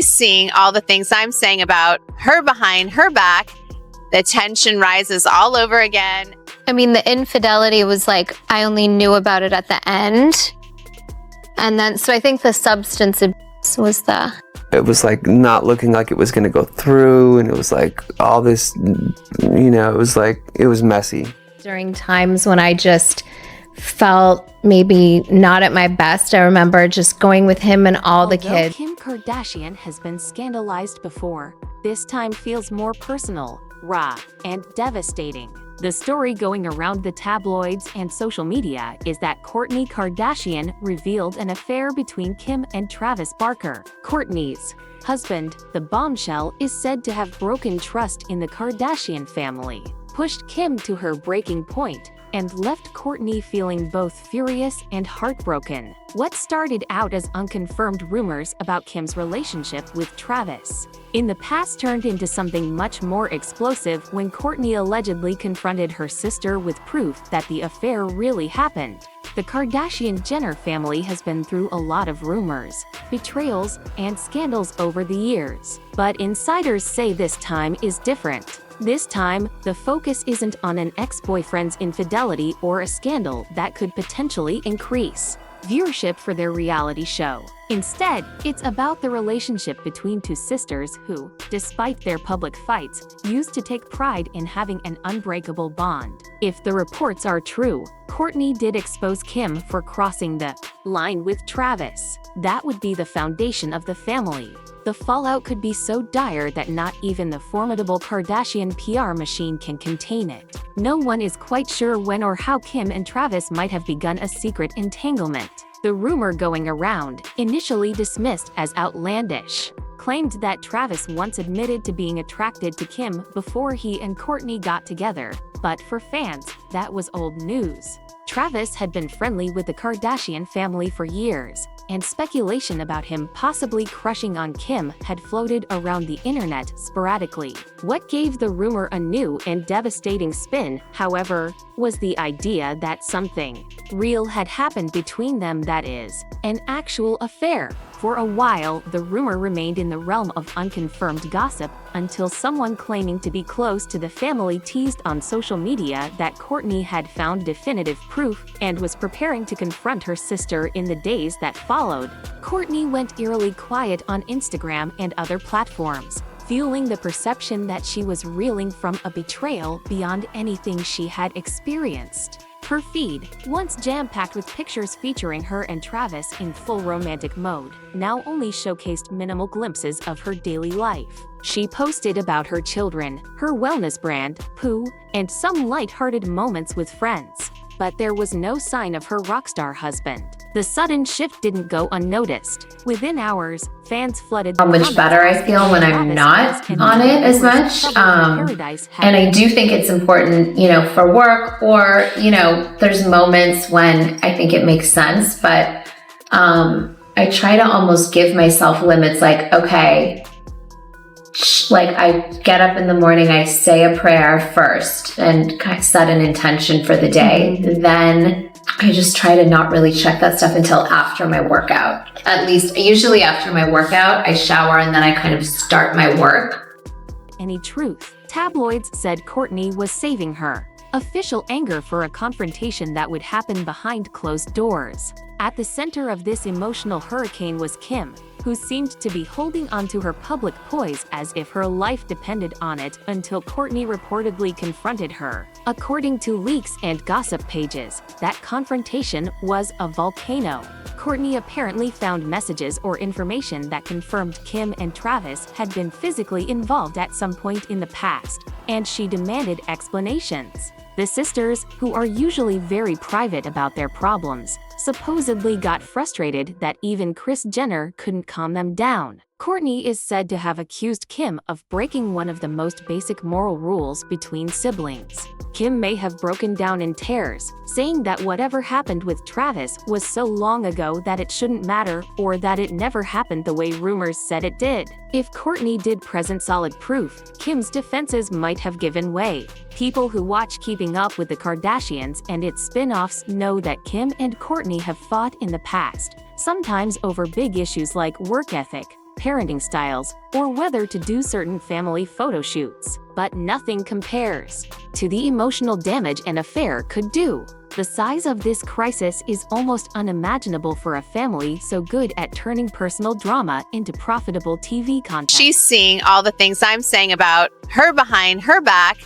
seeing all the things I'm saying about her behind her back. The tension rises all over again. I mean, the infidelity was like, I only knew about it at the end. And then, so I think the substance abuse was the... It was like not looking like it was going to go through. And it was like all this, it was like, it was messy. During times when I just felt maybe not at my best, I remember just going with him and all the kids. Kim Kardashian has been scandalized before. This time feels more personal, raw, and devastating. The story going around the tabloids and social media is that Kourtney Kardashian revealed an affair between Kim and Travis Barker. Kourtney's husband, the bombshell, is said to have broken trust in the Kardashian family, pushed Kim to her breaking point, and left Kourtney feeling both furious and heartbroken. What started out as unconfirmed rumors about Kim's relationship with Travis in the past turned into something much more explosive when Kourtney allegedly confronted her sister with proof that the affair really happened. The Kardashian-Jenner family has been through a lot of rumors, betrayals, and scandals over the years. But insiders say this time is different. This time, the focus isn't on an ex-boyfriend's infidelity or a scandal that could potentially increase viewership for their reality show. Instead, it's about the relationship between two sisters who, despite their public fights, used to take pride in having an unbreakable bond. If the reports are true, Kourtney did expose Kim for crossing the line with Travis. That would be the foundation of the family. The fallout could be so dire that not even the formidable Kardashian PR machine can contain it. No one is quite sure when or how Kim and Travis might have begun a secret entanglement. The rumor going around, initially dismissed as outlandish, claimed that Travis once admitted to being attracted to Kim before he and Kourtney got together, but for fans, that was old news. Travis had been friendly with the Kardashian family for years, and speculation about him possibly crushing on Kim had floated around the internet sporadically. What gave the rumor a new and devastating spin, however, was the idea that something real had happened between them, that is, an actual affair. For a while, the rumor remained in the realm of unconfirmed gossip until someone claiming to be close to the family teased on social media that Kourtney had found definitive proof and was preparing to confront her sister in the days that followed. Kourtney went eerily quiet on Instagram and other platforms, fueling the perception that she was reeling from a betrayal beyond anything she had experienced. Her feed, once jam-packed with pictures featuring her and Travis in full romantic mode, now only showcased minimal glimpses of her daily life. She posted about her children, her wellness brand, poo, and some light-hearted moments with friends. But there was no sign of her rockstar husband. The sudden shift didn't go unnoticed. Within hours, fans flooded how much better I feel when I'm not on it as much. And I do think it's important, for work or, there's moments when I think it makes sense, but I try to almost give myself limits, like, okay, like I get up in the morning, I say a prayer first and set an intention for the day. Then I just try to not really check that stuff until after my workout. At least, usually after my workout, I shower and then I kind of start my work. Any truth. Tabloids said Kourtney was saving her. Official anger for a confrontation that would happen behind closed doors. At the center of this emotional hurricane was Kim, who seemed to be holding onto her public poise as if her life depended on it until Kourtney reportedly confronted her. According to leaks and gossip pages, that confrontation was a volcano. Kourtney apparently found messages or information that confirmed Kim and Travis had been physically involved at some point in the past, and she demanded explanations. The sisters, who are usually very private about their problems, supposedly got frustrated that even Kris Jenner couldn't calm them down. Kourtney is said to have accused Kim of breaking one of the most basic moral rules between siblings. Kim may have broken down in tears, saying that whatever happened with Travis was so long ago that it shouldn't matter, or that it never happened the way rumors said it did. If Kourtney did present solid proof, Kim's defenses might have given way. People who watch Keeping Up with the Kardashians and its spin-offs know that Kim and Kourtney have fought in the past, sometimes over big issues like work ethic, parenting styles, or whether to do certain family photo shoots. But nothing compares to the emotional damage an affair could do. The size of this crisis is almost unimaginable for a family so good at turning personal drama into profitable TV content. She's seeing all the things I'm saying about her behind her back.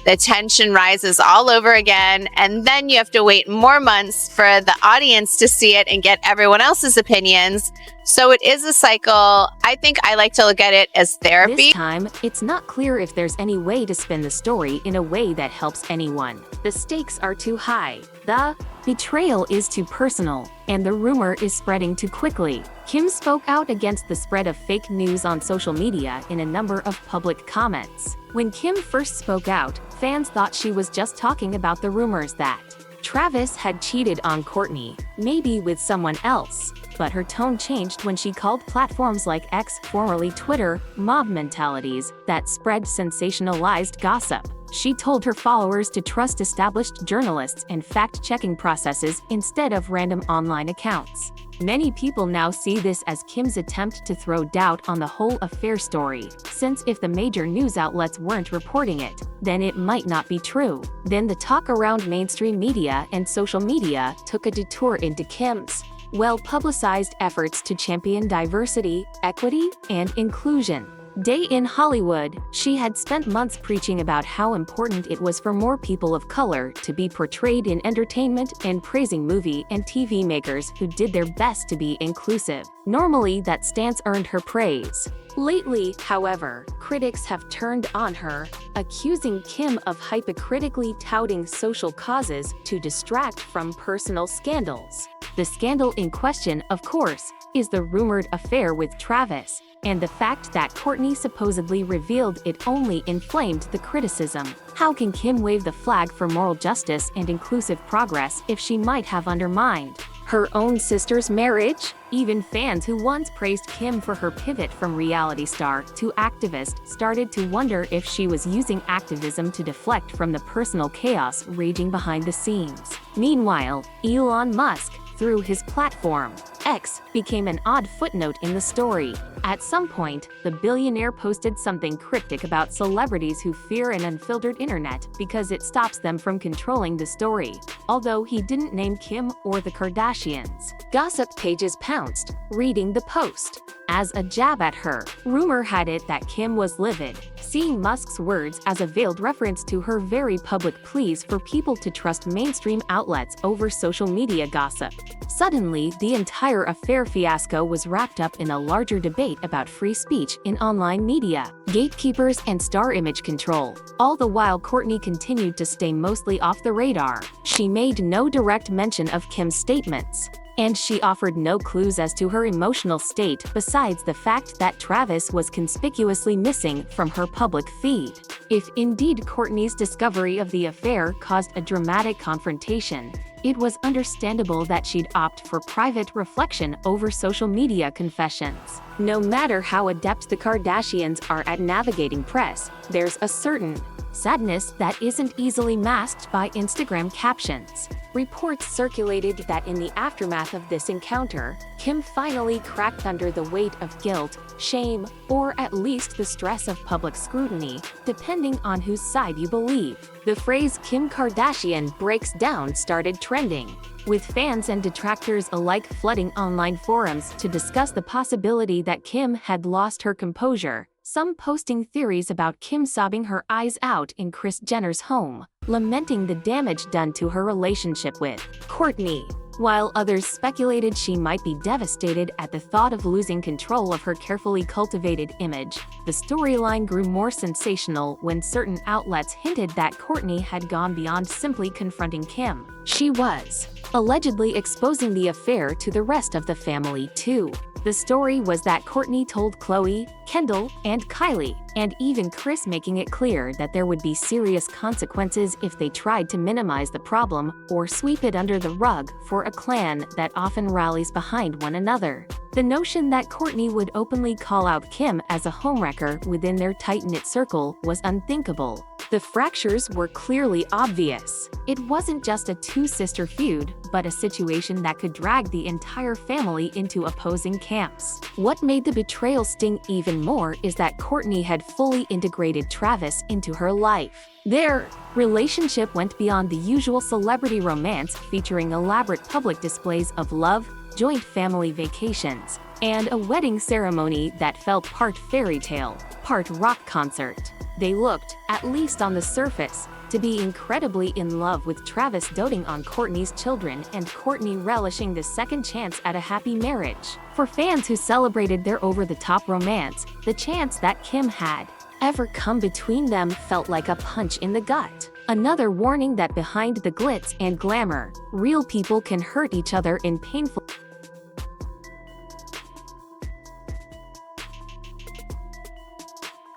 The tension rises all over again, and then you have to wait more months for the audience to see it and get everyone else's opinions. So it is a cycle. I think I like to look at it as therapy. This time, it's not clear if there's any way to spin the story in a way that helps anyone. The stakes are too high. The betrayal is too personal, and the rumor is spreading too quickly. Kim spoke out against the spread of fake news on social media in a number of public comments. When Kim first spoke out, fans thought she was just talking about the rumors that Travis had cheated on Kourtney, maybe with someone else. But her tone changed when she called platforms like X, formerly Twitter, mob mentalities that spread sensationalized gossip. She told her followers to trust established journalists and fact-checking processes instead of random online accounts. Many people now see this as Kim's attempt to throw doubt on the whole affair story, since if the major news outlets weren't reporting it, then it might not be true. Then the talk around mainstream media and social media took a detour into Kim's well-publicized efforts to champion diversity, equity, and inclusion. Day in Hollywood, she had spent months preaching about how important it was for more people of color to be portrayed in entertainment and praising movie and TV makers who did their best to be inclusive. Normally, that stance earned her praise. Lately, however, critics have turned on her, accusing Kim of hypocritically touting social causes to distract from personal scandals. The scandal in question, of course, is the rumored affair with Travis, and the fact that Kourtney supposedly revealed it only inflamed the criticism. How can Kim wave the flag for moral justice and inclusive progress if she might have undermined her own sister's marriage? Even fans who once praised Kim for her pivot from reality star to activist started to wonder if she was using activism to deflect from the personal chaos raging behind the scenes. Meanwhile, Elon Musk, through his platform, X, became an odd footnote in the story. At some point, the billionaire posted something cryptic about celebrities who fear an unfiltered internet because it stops them from controlling the story. Although he didn't name Kim or the Kardashians, gossip pages pounced, reading the post as a jab at her. Rumor had it that Kim was livid, seeing Musk's words as a veiled reference to her very public pleas for people to trust mainstream outlets over social media gossip. Suddenly, the entire affair fiasco was wrapped up in a larger debate about free speech in online media, gatekeepers, and star image control. All the while, Kourtney continued to stay mostly off the radar. She made no direct mention of Kim's statements, and she offered no clues as to her emotional state besides the fact that Travis was conspicuously missing from her public feed. If indeed Kourtney's discovery of the affair caused a dramatic confrontation, it was understandable that she'd opt for private reflection over social media confessions. No matter how adept the Kardashians are at navigating press, there's a certain sadness that isn't easily masked by Instagram captions. Reports circulated that in the aftermath of this encounter, Kim finally cracked under the weight of guilt, shame, or at least the stress of public scrutiny, depending on whose side you believe. The phrase "Kim Kardashian breaks down" started trending, with fans and detractors alike flooding online forums to discuss the possibility that Kim had lost her composure, some posting theories about Kim sobbing her eyes out in Kris Jenner's home, lamenting the damage done to her relationship with Kourtney, while others speculated she might be devastated at the thought of losing control of her carefully cultivated image. The storyline grew more sensational when certain outlets hinted that Kourtney had gone beyond simply confronting Kim. She was allegedly exposing the affair to the rest of the family too. The story was that Kourtney told Khloe, Kendall, and Kylie, and even Kris, making it clear that there would be serious consequences if they tried to minimize the problem or sweep it under the rug for a clan that often rallies behind one another. The notion that Kourtney would openly call out Kim as a homewrecker within their tight-knit circle was unthinkable. The fractures were clearly obvious. It wasn't just a two-sister feud, but a situation that could drag the entire family into opposing camps. What made the betrayal sting even more is that Kourtney had fully integrated Travis into her life. Their relationship went beyond the usual celebrity romance, featuring elaborate public displays of love, joint family vacations, and a wedding ceremony that felt part fairy tale, part rock concert. They looked, at least on the surface, to be incredibly in love, with Travis doting on Kourtney's children and Kourtney relishing the second chance at a happy marriage. For fans who celebrated their over-the-top romance, the chance that Kim had ever come between them felt like a punch in the gut. Another warning that behind the glitz and glamour, real people can hurt each other in painful.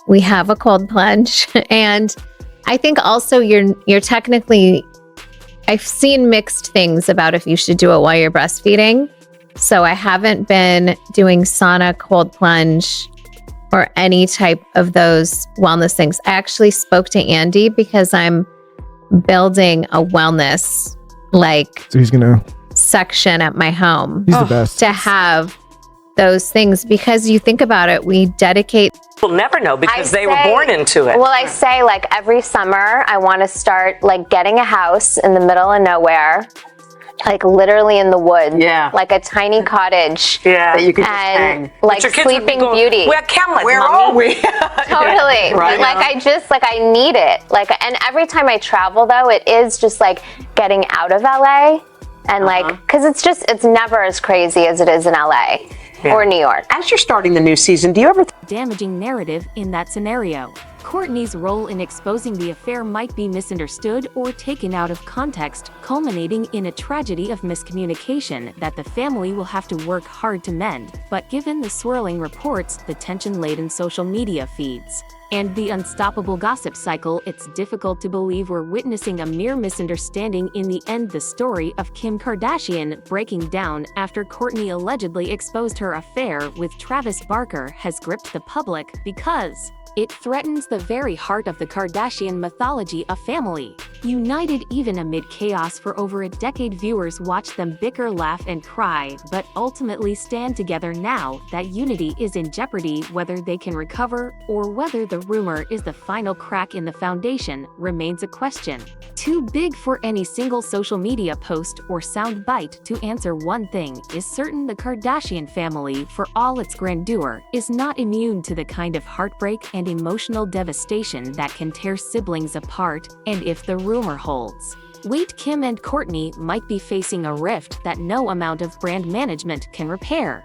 We have a cold plunge, and I think also you're technically, I've seen mixed things about if you should do it while you're breastfeeding. So I haven't been doing sauna, cold plunge, or any type of those wellness things. I actually spoke to Andy because I'm building a wellness So he's gonna. section at my home He's the best. to have those things, because you think about it, we dedicate. We'll never know because they were born into it. Well, I say like every summer I want to start like getting a house in the middle of nowhere, like literally in the woods. Yeah. Like a tiny cottage. Yeah. That you could just and hang. like But your kids would be Sleeping going, Beauty. We're Camlet, Where Mommy. are we? Totally. Right. But like I need it. Like, and every time I travel though, it is just like getting out of LA and like, cause it's never as crazy as it is in LA. Yeah. Or New York. As you're starting the new season, do you ever Damaging narrative in that scenario. Kourtney's role in exposing the affair might be misunderstood or taken out of context, culminating in a tragedy of miscommunication that the family will have to work hard to mend. But given the swirling reports, the tension-laden social media feeds, and the unstoppable gossip cycle, it's difficult to believe we're witnessing a mere misunderstanding. In the end, the story of Kim Kardashian breaking down after Kourtney allegedly exposed her affair with Travis Barker has gripped the public because it threatens the very heart of the Kardashian mythology of family. United even amid chaos for over a decade, viewers watch them bicker, laugh, and cry, but ultimately stand together. Now that unity is in jeopardy, whether they can recover or whether the rumor is the final crack in the foundation remains a question too big for any single social media post or soundbite to answer. One thing is certain: the Kardashian family, for all its grandeur, is not immune to the kind of heartbreak and emotional devastation that can tear siblings apart. And if the rumor holds weight, Kim and Kourtney might be facing a rift that no amount of brand management can repair.